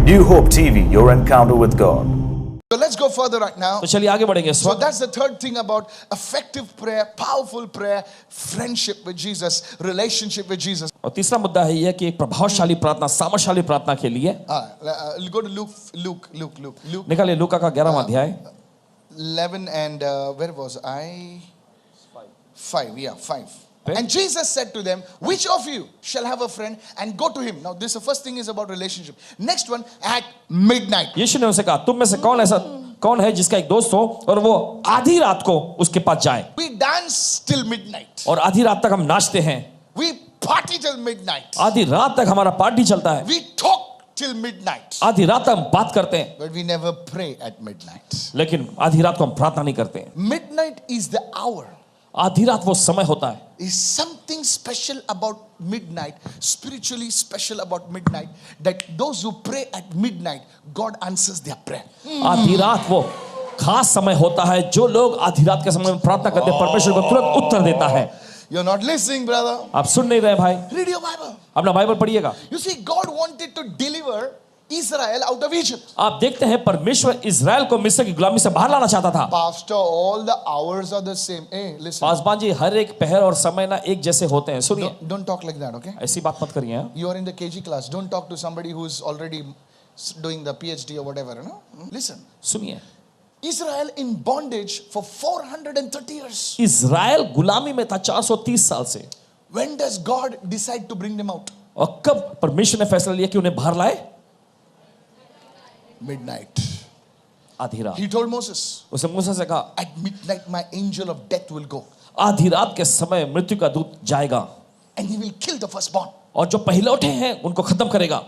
New Hope TV, your encounter with God. So let's go further right now. तो चलिए आगे बढ़ेंगे इस So वक्त। that's the third thing about effective prayer, powerful prayer, friendship with Jesus, relationship with Jesus. और तीसरा मुद्दा है यह कि एक प्रभावशाली प्रार्थना, सामर्थशाली प्रार्थना के लिए Go to Luke निकालिए लूका का 11वां अध्याय 11 and where was I? 5. Okay. And Jesus said to them, which of you shall have a friend and go to him? Now this the first thing is about relationship. Next one, at midnight. यीशु ने उनसे कहा, तुम में से कौन है जिसका एक दोस्त हो और वो आधी रात को उसके पास जाए। We dance till midnight. और आधी रात तक हम नाचते हैं, We party till midnight. आधी रात तक हमारा पार्टी चलता है, We talk till midnight. आधी रात तक हम बात करते हैं, But we never pray at midnight. लेकिन आधी रात को हम प्रार्थना नहीं करते हैं। Midnight is the hour. आधी रात वो समय होता है। Is something special about midnight, spiritually special about midnight, that those who pray at midnight, God answers their prayer. आधी रात वो खास समय होता है, जो लोग आधी रात के समय में प्रार्थना करते हैं, परमेश्वर को तुरंत उत्तर देता है। You're not listening, brother. आप सुन नहीं रहे भाई, Read your Bible. अपना बाइबल पढ़िएगा। You see, God wanted to deliver Israel out of Egypt. आप देखते हैं परमेश्वर इज़राइल को मिस्र की गुलामी से बाहर लाना चाहता था। Pastor, all the hours are the same. Hey, listen. Paswan ji, हर एक पहर और समय ना एक जैसे होते हैं। सुनिए, Don't talk like that, okay? ऐसी बात मत करिए। You are in the KG class. Don't talk to somebody who's already doing the PhD or whatever, you know? Listen. सुनिए, Israel in bondage for 430 years. Israel गुलामी में था 430 साल से। When does God decide to bring them out? और कब परमेश्वर ने फैसला लिया कि उन्हें बाहर लाए? Midnight. आधी रात। He told Moses, उसने मूसा से कहा, at midnight my angel of death will go आधी रात के समय मृत्यु का दूत जाएगा and he will kill the firstborn और जो पहलौठे हैं उनको खत्म करेगा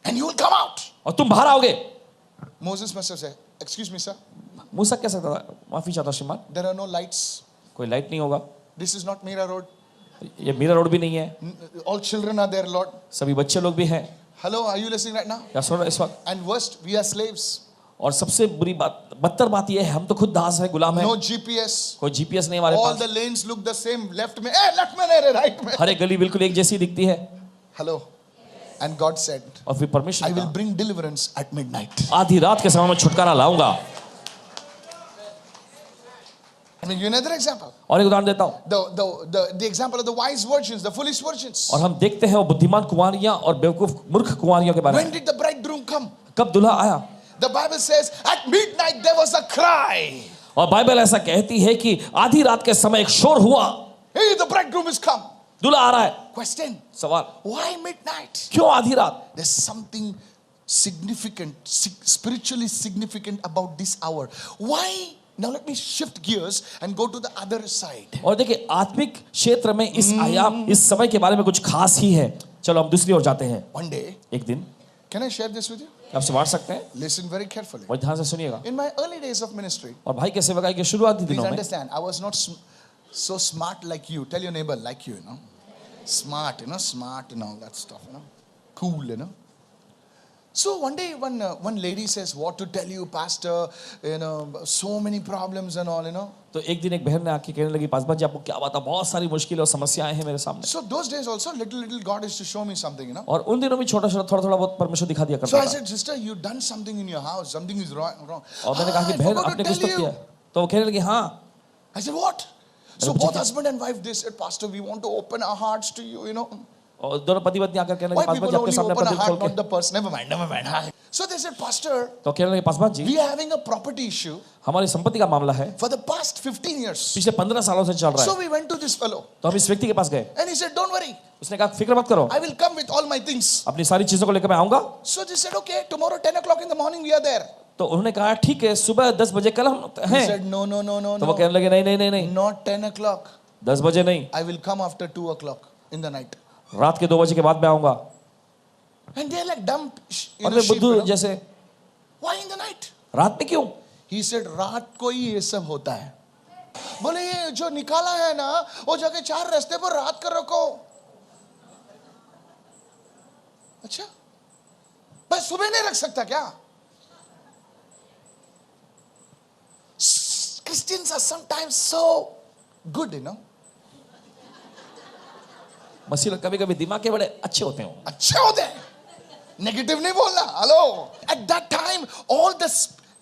and you will come out. और तुम बाहर आओगे। Moses must have said, excuse me sir, मूसा कह सकता था, माफी चाहता श्रीमान, there are no lights. कोई लाइट नहीं होगा, This is not Mira Road. ये मीरा रोड भी नहीं है, All children are there, Lord. सभी बच्चे लोग भी हैं। Hello, are you listening right now? क्या सुन रहे इस वक्त? And worst, we are slaves. और सबसे बुरी बात, बदतर बात ये है, हम तो खुद दास है, गुलाम है। No GPS. कोई जीपीएस नहीं हमारे All pass. the lanes look the same. Left में, left में नहीं, right में. हर एक गली बिल्कुल एक जैसी दिखती है। Hello. And God said, और फिर परमेश्वर I ने will कहा, bring deliverance at midnight. आधी रात के समय में छुटकारा लाऊंगा। I mean, you another example. और एक उदाहरण देता हूँ, The example of the wise virgins, the foolish virgins. और हम देखते हैं वो बुद्धिमान कुंवारियां और बेवकूफ मूर्ख कुंवारियों के बारे When में। did the bridegroom come? कब दूल्हा आया? The Bible says at midnight there was a cry. और बाइबल ऐसा कहती है कि आधी रात के समय एक शोर हुआ, Hey, the bridegroom is come. दूल्हा आ रहा है। Question, सवाल, why midnight? क्यों आधी रात? There's something significant, spiritually significant about this hour. Why? Now let me shift gears and go to the other side. और देखिए, आत्मिक क्षेत्र में इस आयाम, इस समय के बारे में कुछ खास ही है। चलो हम दूसरी ओर जाते हैं। One day, एक दिन can I share this with you? आपसे बांट सकते हैं, Listen very carefully. और ध्यान से सुनिएगा। In my early days of ministry, और भाई के सेवकाई के शुरुआती please दिनों में, understand, I was not so smart like you. Tell your neighbor like you, you know. Smart, you know, smart and all that stuff, you know. Cool, you know. So one day, one lady says, "What to tell you, pastor? You know, so many problems and all, you know." तो एक दिन एक बहन ने आके कहने लगी, पासवान जी आपको क्या बता, बहुत सारी मुश्किलें और समस्याएं हैं मेरे सामने। So those days also, little God is to show me something, you know. और उन दिनों में छोटा छोटा थोड़ा बहुत परमेश्वर दिखा दिया So करता I था। said, "Sister, you done something in your house. Something is wrong." और मैंने कहा कि I बहन forgot आपने to कुछ तो tell किया। you. तो वो कहने लगी, हाँ। I said, "What?" So पूछा both क्या? husband and wife, they said, "Pastor, we want to open our hearts to you, you know." और दोनों पति पत्नी आकर कहने Why लगे, पासवान people जी आपके only सामने open a अपना दिल खोल heart, के। not the purse? Never mind, never mind. Hi. So they said, "Pastor, तो कहने लगे, Paswan ji we are having a property issue हमारी संपत्ति का मामला है, for the past 15 years." पिछले 15 सालों से चल रहा So है। we went to this fellow तो हम इस व्यक्ति के पास गए, and he said, "Don't worry, उसने कहा फिक्र मत करो, I will come with all my things." अपनी सारी चीजों को लेकर मैं आऊंगा। So they said, "Okay, tomorrow 10 o'clock in the morning we are there." तो उन्होंने कहा ठीक है, सुबह 10 बजे कल हम He हैं। said, "No, no, no, no, तो वो no. कहने लगे, नहीं नहीं नहीं नहीं, Not 10 o'clock. 10 बजे नहीं, I will come after 2 o'clock in the night." रात के 2 बजे के बाद मैं आऊंगा। And they're like dumb, you और know, वे sheep, बुद्धू you know. जैसे, Why in the night? रात में क्यों? He said, "रात को ही ये सब होता है." बोले ये जो निकाला है ना, वो जगह 4 रास्ते पर रात कर रखो। अच्छा, बस सुबह नहीं रख सकता क्या? Christians are sometimes so good, you know. मसीह लोग कभी कभी दिमाग के बड़े अच्छे होते हैं। अच्छे होते हैं। नेगेटिव नहीं बोलना. Hello. At that time, all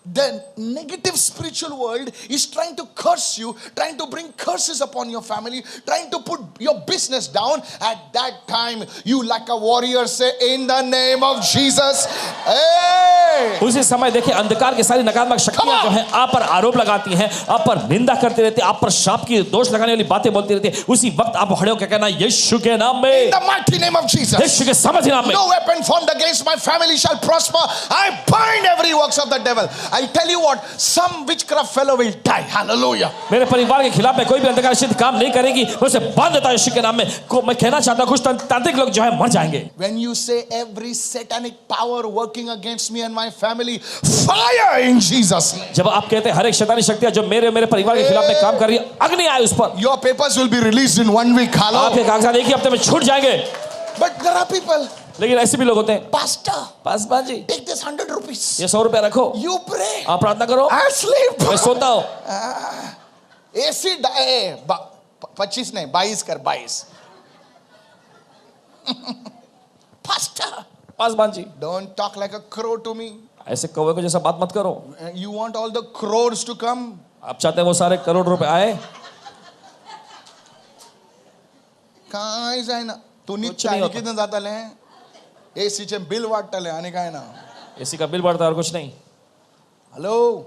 the negative spiritual world is trying to curse you, trying to bring curses upon your family, trying to put your business down. At that time, you like a warrior say, in the name of Jesus. Hey! उसी समय देखिए अंधकार की सारी नकारात्मक शक्तियां जो हैं आप पर आरोप लगाती हैं, आप पर निंदा करते रहते हैं, आप पर शाप की दोष लगाने वाली बातें बोलती रहती है. उसी वक्त आप खड़े होकर कहना यीशु के नाम In में, the mighty name of Jesus. यीशु के सामर्थ्य नाम में. No weapon formed against my family shall prosper. I bind every works of the devil. I'll tell you what, some witchcraft fellow will die. Hallelujah. मेरे परिवार के खिलाफ में कोई भी अंधकार शक्ति काम नहीं करेगी. मैं उसे बांध देता हूं यीशु के नाम में. मैं कहना चाहता हूं कुछ तांत्रिक लोग जो है मर जाएंगे. When you say every satanic power working against me and my family, fire in Jesus name. जब आप कहते हैं हर एक शैतानी शक्तियां जो मेरे परिवार के खिलाफ में काम कर रही है, अग्नि आए उस पर. Your papers will be released in 1 week. Hello. आपके कागजात एक ही हफ्ते में छूट जाएंगे. But there are people, लेकिन ऐसे भी लोग होते हैं. Pastor, Paswan ji take this 100 rupees. ये 100 रुपया रखो, You pray. आप प्रार्थना करो, I sleep. मैं सोता हूँ. AC 25 नहीं 22 कर 22. Pastor, Paswan ji don't talk like a crow to me. ऐसे कौवे को जैसा बात मत करो. You want all the crores to come? आप चाहते हैं वो सारे करोड़ रुपए आए. काय जाय ना तू कुछ नीचे नहीं होता. किती जाताले एसीचे बिल वाटताले आणि काय ना. एसी का बिल बढ़ता है और कुछ नहीं. Hello,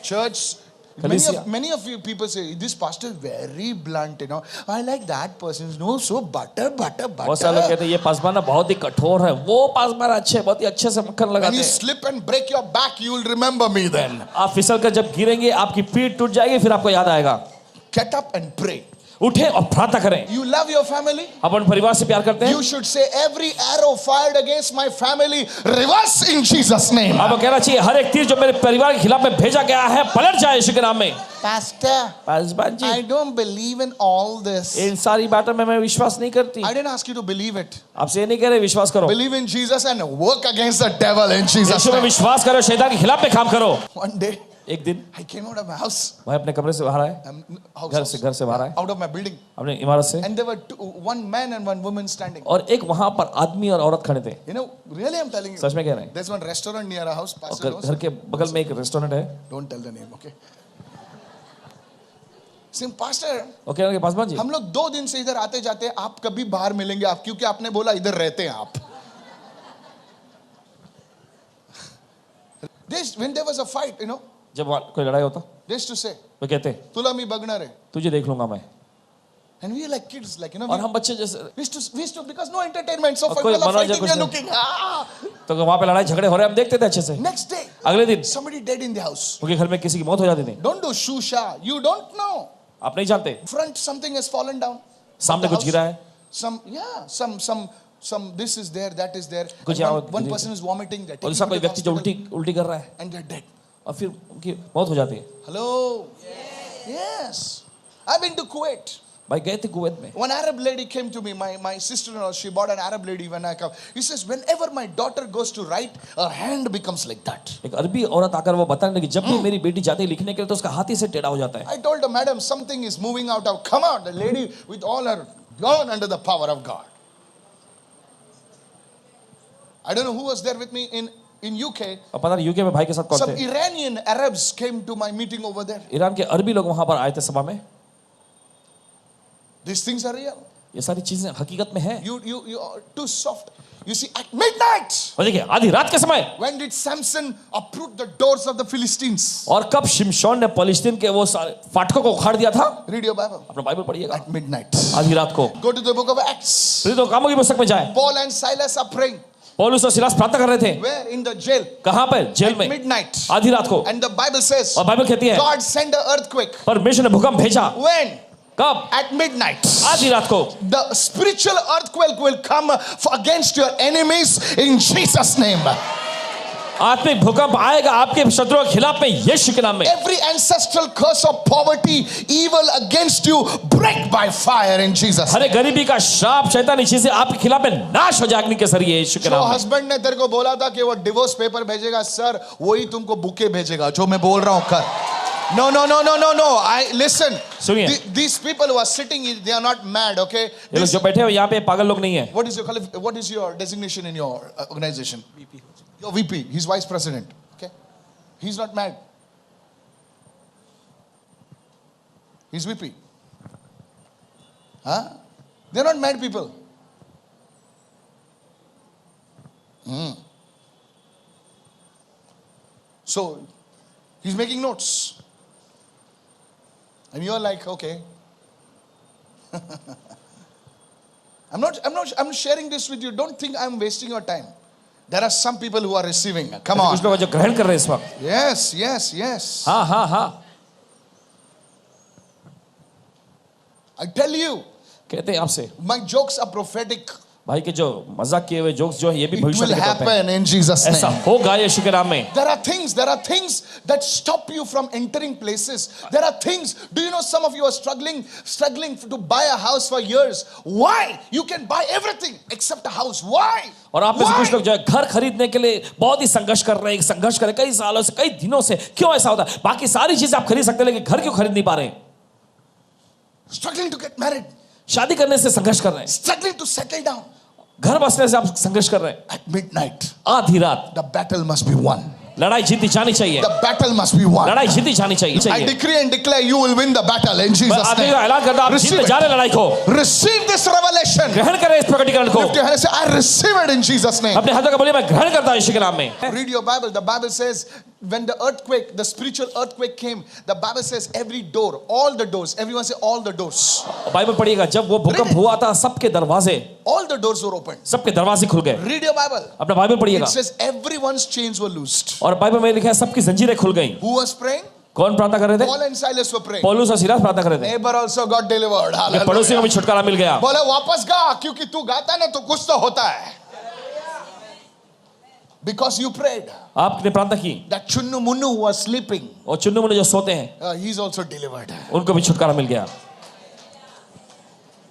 church. Felicia. Many of you people say this pastor is very blunt, you know. I like that person. No, so butter. बहुत सारे लोग कहते हैं ये पासवान ना बहुत ही कठोर है. वो पासवान अच्छे, बहुत ही अच्छे से मक्खन When लगाते you हैं. slip and break your back, you will remember me then. आप फिसल कर जब गिरेंगे आपकी पीठ टूट जाएगी, फिर आपको याद आएगा. Get up and pray. उठे और प्रार्थना करें. You love your family? अपन परिवार से प्यार करते हैं. You should say every arrow fired against my family reverse in Jesus name. आपको कहना चाहिए हर एक तीर जो मेरे परिवार के खिलाफ में भेजा गया है पलट जाए यीशु के नाम में. Pastor, Paswan ji I don't believe in all this. इन सारी बातों में मैं विश्वास नहीं करती. I didn't ask you to believe it. आपसे ये नहीं कह रहे विश्वास करो. Believe in Jesus and work against the devil in Jesus यीशु में name. विश्वास करो, शैतान के खिलाफ में काम करो. One day, एक दिन I came out of my house. मैं अपने कमरे से बाहर आए, घर से बाहर आए, Out of my building. अपने इमारत से. And there were one man and one woman standing. और एक वहां पर आदमी और औरत खड़े थे. You know, really I'm telling you. सच में कह रहे हैं. There's one restaurant near our house. Pastor knows. घर के बगल में एक रेस्टोरेंट है. Don't tell the name, okay? See, Pastor, okay okay Paswan ji हम लोग 2 दिन से इधर आते जाते हैं. आप कभी बाहर मिलेंगे आप क्योंकि आपने बोला इधर रहते हैं आप. When there was a fight, you know, जब वहाँ कोई लड़ाई होता they used to say, वो कहते "Tula mi bagnar hai." तुझे देख लूंगा मैं. And we are like kids, like, you know, और हम बच्चे जैसे we used to because no entertainment, so और for कोई people are मनोरंजन fighting, we कुछ are नहीं. looking. Ah! तो वहाँ पे लड़ाई झगड़े हो रहे हैं हम देखते थे अच्छे से. Next day, अगले दिन somebody dead in the house. उनके घर में किसी की मौत हो जाती थी. Don't do shusha. You don't know. आप नहीं जानते. Front something has fallen down. सामने कुछ गिरा है. Some this is there, that is there. कुछ And यहाँ one person is vomiting. They're और taking दूसरा him कोई to the व्यक्ति जो hospital, उल्टी कर रहा है and they're dead. और फिर उनकी मौत हो जाती है. Hello. Yes. I've been to Kuwait. भाई गए थे कुवैत में. One Arab lady came to me, my sister-in-law, she bought an Arab lady when I come. He says, whenever my daughter goes to write, her hand becomes like that. एक अरबी औरत आकर वो बताने लगी जब भी मेरी बेटी जाती है लिखने के लिए तो उसका हाथी से टेढ़ा हो जाता है. I told her, madam, something is moving out. Come out. The lady with all her gone under the power of God. I don't know who was there with me in UK. और पता नहीं UK में भाई के साथ कौन Some थे. Iranian Arabs came to my meeting over there. Iran के अरबी लोग वहां पर आए थे सभा में. These things are real. ये सारी चीजें हकीकत में हैं. You are too soft. You see, at midnight, और देखिए आधी रात के समय when did Samson uproot the doors of the Philistines? और कब शिमशोन ने पलिस्तीन के वो सारे फाटकों को उखाड़ दिया था. Read your Bible. अपना बाइबल पढ़िएगा. At midnight. आधी रात को. Go to the book of Acts. फिर तो कामों की पुस्तक में जाए. Paul and Silas are praying. पौलुस और सिलास प्रार्थना कर रहे थे. Where? In the jail. कहां पर? जेल At में. midnight. आधी रात को. And the Bible says, और बाइबल कहती है God sent an earthquake. परमेश्वर ने भूकंप भेजा. When? कब? At midnight. आधी रात को. The spiritual earthquake will come against your enemies in Jesus' name. आत्मिक भूकंप आएगा आपके शत्रुओं के खिलाफ में यीशु के नाम में. Every ancestral curse of poverty, evil against you, break by fire in Jesus. हर एक गरीबी का श्राप शैतानी चीजें आपके खिलाफ में नाश हो जाएगी के जरिए यीशु के जो नाम में. हस्बैंड ने तेरे को बोला था कि वो डिवोर्स पेपर भेजेगा, सर वही तुमको बुके भेजेगा जो मैं बोल रहा हूं कर. No, no, no, no, no, no. Listen. सुनिए। These people who are sitting, they are not mad, okay? ये लोग जो बैठे हो यहाँ पे पागल लोग नहीं है। What is your designation in your organization? VP. Your VP. He's vice president. Okay. He's not mad. He's VP. Huh? They're not mad people. So he's making notes. And you're like, okay. I'm sharing this with you. Don't think I'm wasting your time. There are some people who are receiving. Come on. कुछ लोग जो ग्रहण कर रहे हैं इस वक्त। Yes, yes, yes. हाँ हाँ हाँ। I tell you, कहते हैं आपसे my jokes are prophetic. भाई के जो मजाक किए हुए जोक्स जो है ये भी It will भविष्य के होते हैं। happen in Jesus' ऐसा name. होगा यीशु के नाम में। There are things that stop you from entering places. There are things. Do you know some of you are struggling to buy a house for years? Why? You can buy everything except a house. Why? और आप में से कुछ लोग जो है घर खरीदने के लिए बहुत ही संघर्ष कर रहे हैं, संघर्ष कर रहे हैं कई सालों से, कई दिनों से। क्यों ऐसा होता है? बाकी सारी चीजें आप खरीद सकते हैं लेकिन घर क्यों खरीद नहीं पा रहे हैं? Struggling to get married. शादी करने से संघर्ष कर रहे हैं, Struggling to settle down. घर बसने से आप संघर्ष कर रहे हैं। At midnight, आधी रात the battle must be won. लड़ाई जीती जानी चाहिए, The battle must be won. लड़ाई जीती जानी I चाहिए। decree and declare you will win the battle in Jesus' आदमी name. का ऐलान करता आप Receive जीतने it. जा रहे हैं लड़ाई को। Receive this revelation. ग्रहण करें इस प्रकटीकरण को। Lift your hand and say, I receive it in Jesus' name. अपने हाथों का बोलिए मैं ग्रहण करता हूं यीशु के नाम में। Read your Bible. The Bible says when the earthquake, the spiritual earthquake came, the Bible says every door, all the doors, everyone say all the doors. Bible पढ़िएगा, जब वो भूकंप हुआ था सबके दरवाजे, All the doors were opened. सबके दरवाजे खुल गए। Read your Bible. अपना बाइबल पढ़िएगा It says everyone's chains were loosed. और बाइबल में लिखा है सबकी जंजीरें खुल गई। Who was praying? कौन प्रार्थना कर रहे थे? Paul and Silas were praying. पौलुस और सिलास प्रार्थना कर रहे थे। Neighbor also got delivered. पड़ोसी को Hallelujah. भी छुटकारा मिल गया। बोले वापस गा क्योंकि तू गाता ना तो कुछ तो होता है. Because you prayed. आपने प्रार्थना की That Chunnu Munnu who was sleeping, और चुन्नू मुन्नू जो सोते हैं he's also delivered. उनको भी छुटकारा मिल गया।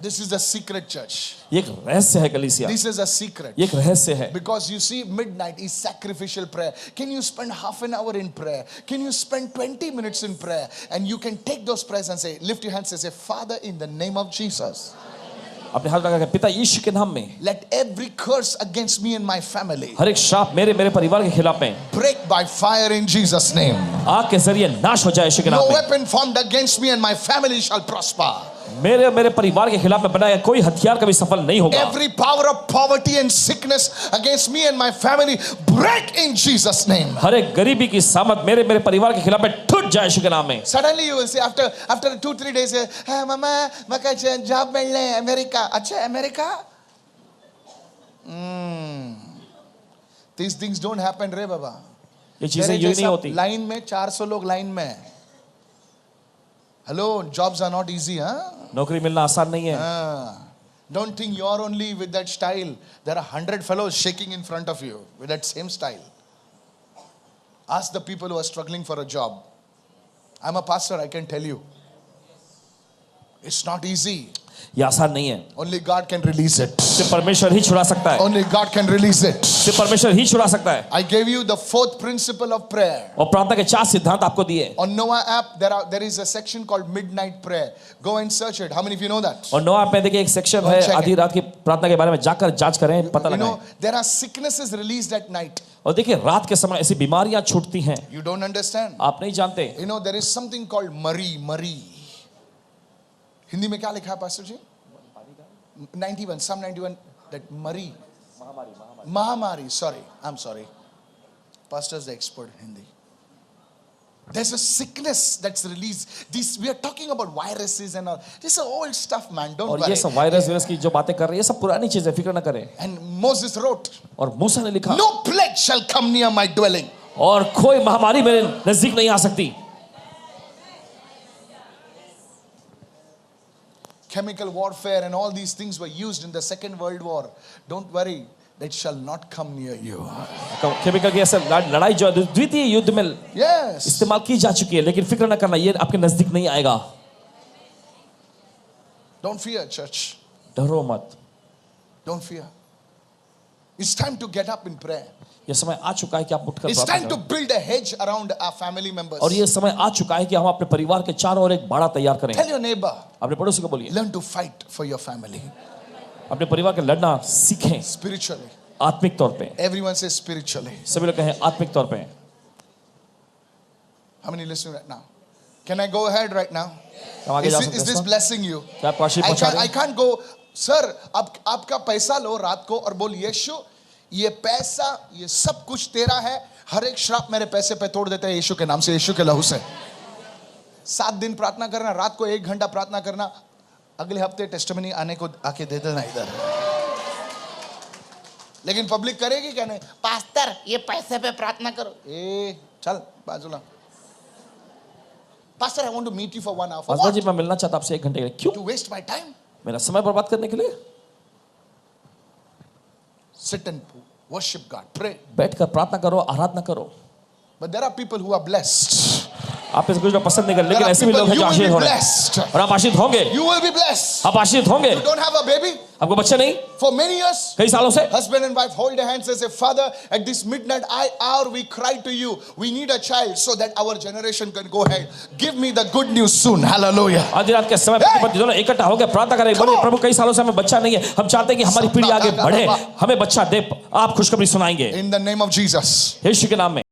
This is the secret church. ये एक रहस्य है कलीसिया, This is a secret. ये एक रहस्य है। Because you see, midnight is sacrificial prayer. Can you spend half an hour in prayer? Can you spend 20 minutes in prayer? And you can take those prayers and say, lift your hands and say, Father, in the name of Jesus, अपने हाथ लगा के पिता यीशु के नाम में let every curse against me and my family हर एक शाप मेरे परिवार के खिलाफ में break by fire in Jesus' name. आग के जरिए नाश हो जाए यीशु के No नाम में। weapon formed against me and my family shall prosper. मेरे परिवार के खिलाफ में बनाया कोई हथियार कभी सफल नहीं होगा। Every power of poverty and sickness against me and my family break in Jesus' name. हर एक गरीबी की सामत मेरे परिवार के खिलाफ में टूट जाए यीशु के नाम में। Suddenly you will say after 2-3 days, hey mama, maka job मिलने अमेरिका. अच्छा America? These things don't happen रे बाबा. ये चीजें यूं नहीं होती। लाइन में 400 लोग लाइन में. Hello, jobs are not easy, huh? नौकरी मिलना आसान नहीं है। Don't think you're only with that style. There are 100 fellows shaking in front of you with that same style. Ask the people who are struggling for a job. I'm a pastor, I can tell you. It's not easy. ये आसान नहीं है। Only God can release it. सिर्फ परमेश्वर ही छुड़ा सकता है। Only God can release it. सिर्फ परमेश्वर ही छुड़ा सकता है। I gave you the 4th principle of prayer. और प्रार्थना के 4 सिद्धांत आपको दिए। On Noah app, there is a section called midnight prayer. Go and search it. How many of you know that? और नोआ ऐप में देखिए एक सेक्शन है आधी रात की प्रार्थना के बारे में, जाकर जांच करें, पता You लगाएं। know, there are sicknesses released at night. और देखिए रात के समय ऐसी बीमारियां छूटती हैं, You don't understand. आप नहीं जानते। You know, there is something called Mari. Hindi में क्या लिखा है pastor ji? 91, Psalm 91, that Mari. Mahamari, sorry. I'm sorry. Pastor's the expert in Hindi. There's a sickness that's released. We are talking about viruses and all. This is old stuff, man. Don't और worry. ये सब virus की जो बातें कर रहे हैं ये सब पुरानी चीजें, फिक्र न करें। And Moses wrote, और मूसा ने लिखा, no plague shall come near my dwelling. और कोई महामारी मेरे नजदीक नहीं आ सकती। Chemical warfare and all these things were used in the Second World War. Don't worry, that shall not come near you. Chemical की ऐसे लड़ाई जो द्वितीय युद्ध में Yes. इस्तेमाल की जा चुकी है, लेकिन फिक्र न करना, ये आपके नजदीक नहीं आएगा। Don't fear, church. डरो मत। Don't fear. It's time to get up in prayer. ये समय आ चुका है कि आप उठकर It's प्रार्थना time to करें। build a hedge around our family members. और ये समय आ चुका है कि हम अपने परिवार के चारों ओर एक बाड़ा तैयार करें। Tell your neighbor, अपने पड़ोसी को बोलिए, learn to fight for your family अपने परिवार के लड़ना सीखें spiritually. आत्मिक तौर पे। Everyone says spiritually. सभी लोग कहें आत्मिक तौर पे। How many listening right now? Can I go ahead right now? हम आगे जा सकते Is हैं this इस पर? blessing you? क्या आपको आशीष पहुंचा रहे I हैं? can't go, sir, आपका पैसा लो रात को और बोल यीशु ये पैसा ये सब कुछ तेरा है, हर एक श्राप मेरे पैसे पे तोड़ देते हैं यीशु के नाम से, यीशु के लहू से। 7 दिन प्रार्थना करना, रात को 1 घंटा प्रार्थना करना, अगले हफ्ते टेस्टिमनी आने को आके दे देना इधर। लेकिन पब्लिक करेगी क्या? नहीं, पास्टर ये पैसे पे प्रार्थना करो। ए चल बाजूला। Pastor I want to meet you for 1 hour। Pastor जी मैं मिलना चाहता आपसे 1 घंटे के लिए। क्यों? To waste my time. मेरा समय बर्बाद करने के लिए? Sit and worship God, pray. बैठकर प्रार्थना करो, आराधना करो। But there are people who are blessed. आप इसे कुछ लोग पसंद नहीं करते, There लेकिन are ऐसे भी people, लोग हैं you जो will आशीष be हो रहे हैं। blessed. और आप आशीष होंगे, You will be blessed. आप आशीष होंगे। You don't have a baby? आपको बच्चे नहीं? For many years, कई सालों से husband and wife hold their hands and say, Father, at this midnight hour we cry to you. We need a child so that our generation can go ahead. Give me the good news soon. Hallelujah. आधी रात के समय पति दोनों इकट्ठा होकर प्रार्थना करें, बोले प्रभु कई सालों से हमें बच्चा नहीं है, हम चाहते हैं कि हमारी पीढ़ी आगे बढ़े, हमें बच्चा दे, आप खुशखबरी सुनाएंगे In the name of Jesus. यीशु के नाम में।